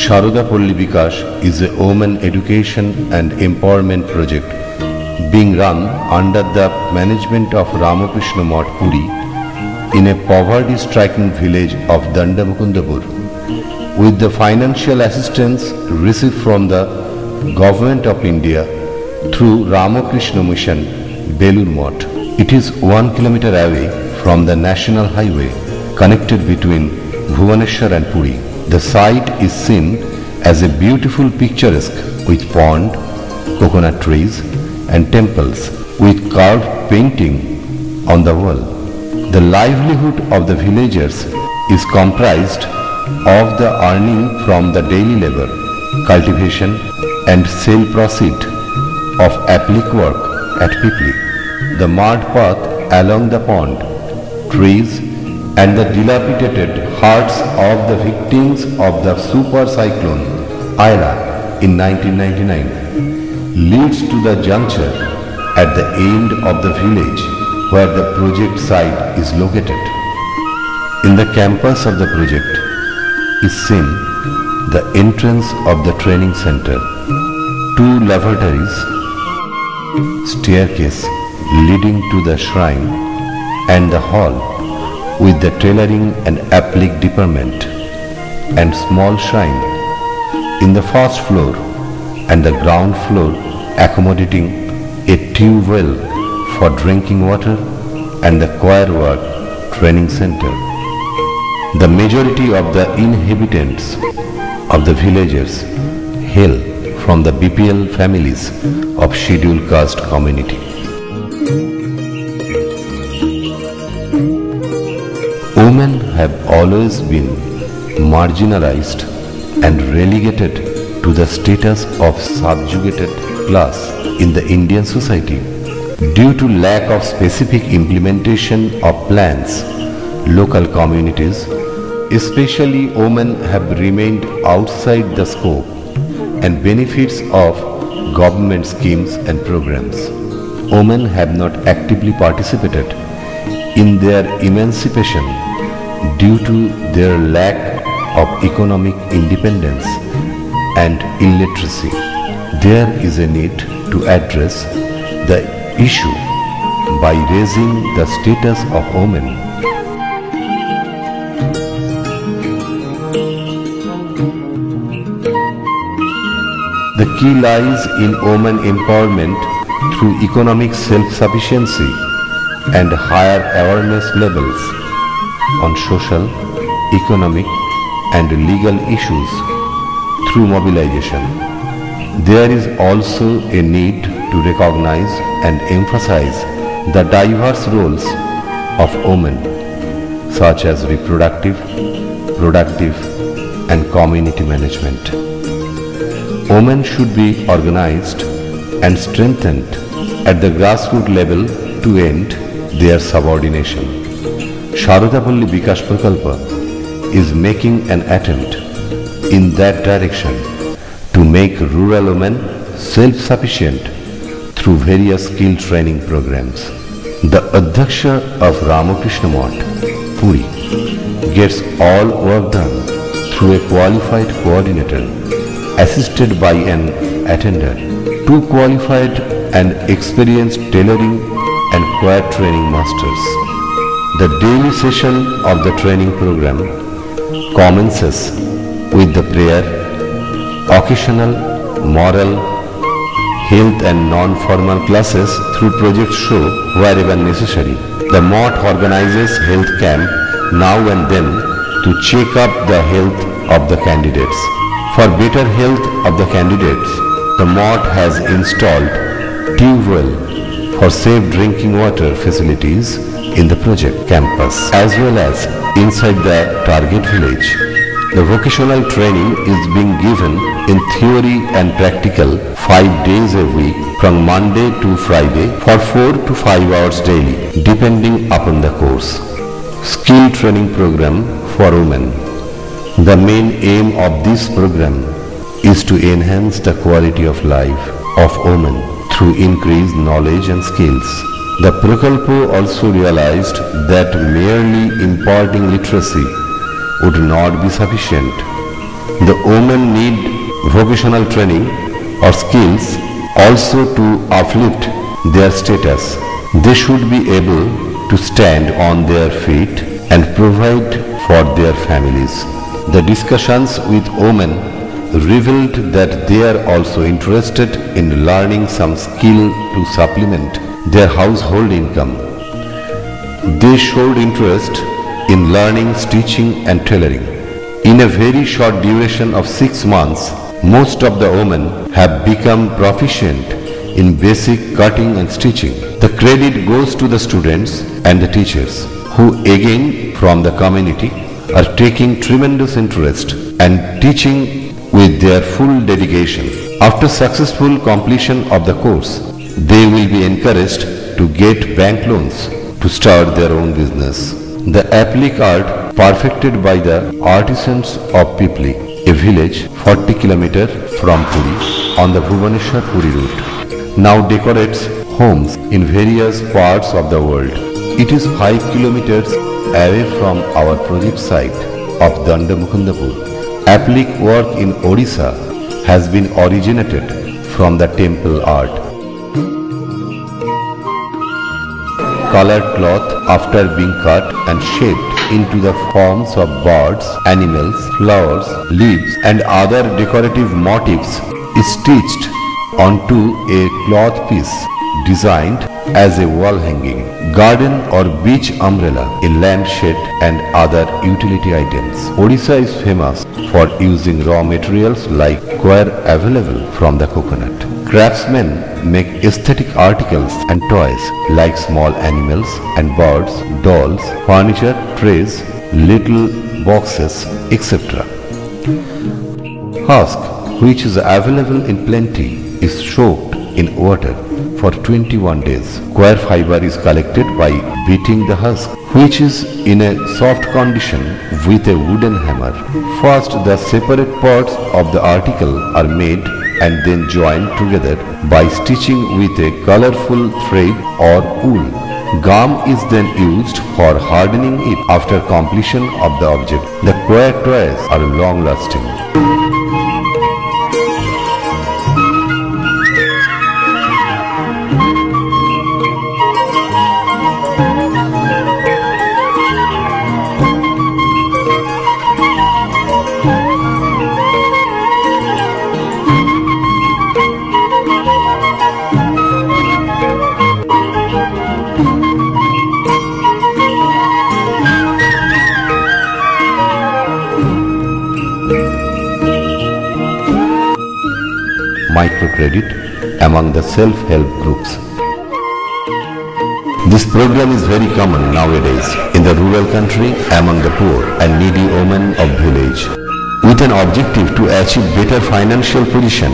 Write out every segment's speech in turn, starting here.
Sharadapalli Bikash is a women education and empowerment project being run under the management of Ramakrishna Math Puri in a poverty-stricken village of Dandamukundapur with the financial assistance received from the Government of India through Ramakrishna Mission, Belur Math. It is 1 kilometer away from the national highway connected between Bhubaneswar and Puri. The site is seen as a beautiful picturesque with pond, coconut trees and temples with carved painting on the wall. The livelihood of the villagers is comprised of the earning from the daily labor, cultivation and sale proceed of applique work at Pipli. The mud path along the pond, trees and the dilapidated hearts of the victims of the super cyclone Aira in 1999 leads to the juncture at the end of the village where the project site is located. In the campus of the project is seen the entrance of the training center, 2 lavatories, staircase leading to the shrine and the hall with the tailoring and applique department and small shrine in the first floor and the ground floor accommodating a tube well for drinking water and the choir work training center. The majority of the inhabitants of the villages hail from the BPL families of scheduled caste community. Women have always been marginalized and relegated to the status of subjugated class in the Indian society. Due to lack of specific implementation of plans, local communities, especially women, have remained outside the scope and benefits of government schemes and programs. Women have not actively participated in their emancipation due to their lack of economic independence and illiteracy. There is a need to address the issue by raising the status of women. The key lies in women empowerment through economic self-sufficiency and higher awareness levels on social, economic and legal issues through mobilization. There is also a need to recognize and emphasize the diverse roles of women such as reproductive, productive and community management. Women should be organized and strengthened at the grassroots level to end their subordination. Sharadapalli Bikash Prakalpa is making an attempt in that direction to make rural women self-sufficient through various skill training programs. The Adhyaksha of Ramakrishna Math Puri gets all work done through a qualified coordinator assisted by an attender, 2 qualified and experienced tailoring and choir training masters. The daily session of the training program commences with the prayer, occasional, moral, health and non-formal classes through project show wherever necessary. The Math organizes health camp now and then to check up the health of the candidates. For better health of the candidates, the Math has installed tube well for safe drinking water facilities in the project campus as well as inside the target village. The vocational training is being given in theory and practical 5 days a week from Monday to Friday for 4 to 5 hours daily depending upon the course. Skill training program for women. The main aim of this program is to enhance the quality of life of women through increased knowledge and skills. The Prakalpo also realized that merely imparting literacy would not be sufficient The women need vocational training or skills also to uplift their status. They should be able to stand on their feet and provide for their families. The discussions with women revealed that they are also interested in learning some skill to supplement their household income. They showed interest in learning stitching and tailoring. In a very short duration of 6 months, most of the women have become proficient in basic cutting and stitching. The credit goes to the students and the teachers, who again from the community are taking tremendous interest and teaching with their full dedication. After successful completion of the course, they will be encouraged to get bank loans to start their own business. The applique art perfected by the artisans of Pipli, a village 40 km from Puri on the Bhubaneswar-Puri route, now decorates homes in various parts of the world. It is 5 kilometers away from our project site of Dandamukundapur. Applique work in Odisha has been originated from the temple art. Colored cloth, after being cut and shaped into the forms of birds, animals, flowers, leaves and other decorative motifs, is stitched onto a cloth piece designed as a wall hanging, garden or beach umbrella, a lampshade and other utility items. Odisha is famous for using raw materials like coir available from the coconut. Craftsmen make aesthetic articles and toys like small animals and birds, dolls, furniture, trays, little boxes, etc. Husk, which is available in plenty, is soaked in water for 21 days. Coir fiber is collected by beating the husk, which is in a soft condition with a wooden hammer. First, the separate parts of the article are made and then joined together by stitching with a colorful thread or wool. Gum is then used for hardening it after completion of the object. The coir toys are long-lasting. Microcredit among the self-help groups. This program is very common nowadays in the rural country among the poor and needy women of village. With an objective to achieve better financial position,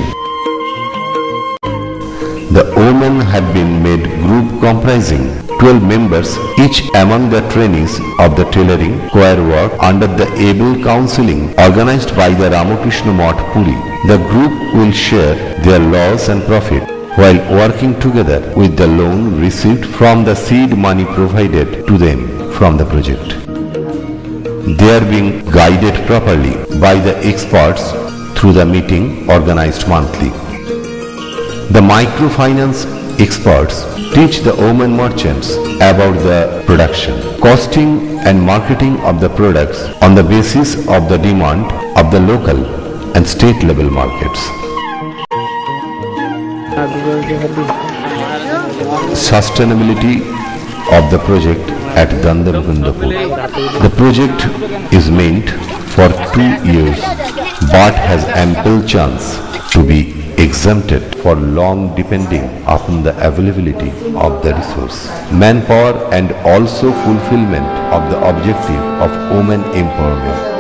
the women had been made group comprising 12 members, each among the trainees of the tailoring, coir work under the able counseling organized by the Ramakrishna Math Puri. The group will share their loss and profit while working together with the loan received from the seed money provided to them from the project. They are being guided properly by the experts through the meeting organized monthly. The microfinance experts teach the women merchants about the production, costing and marketing of the products on the basis of the demand of the local and state level markets. Sustainability of the project at Dandamukundapur. The project is meant for 2 years but has ample chance to be exempted for long depending upon the availability of the resource, manpower and also fulfillment of the objective of women empowerment.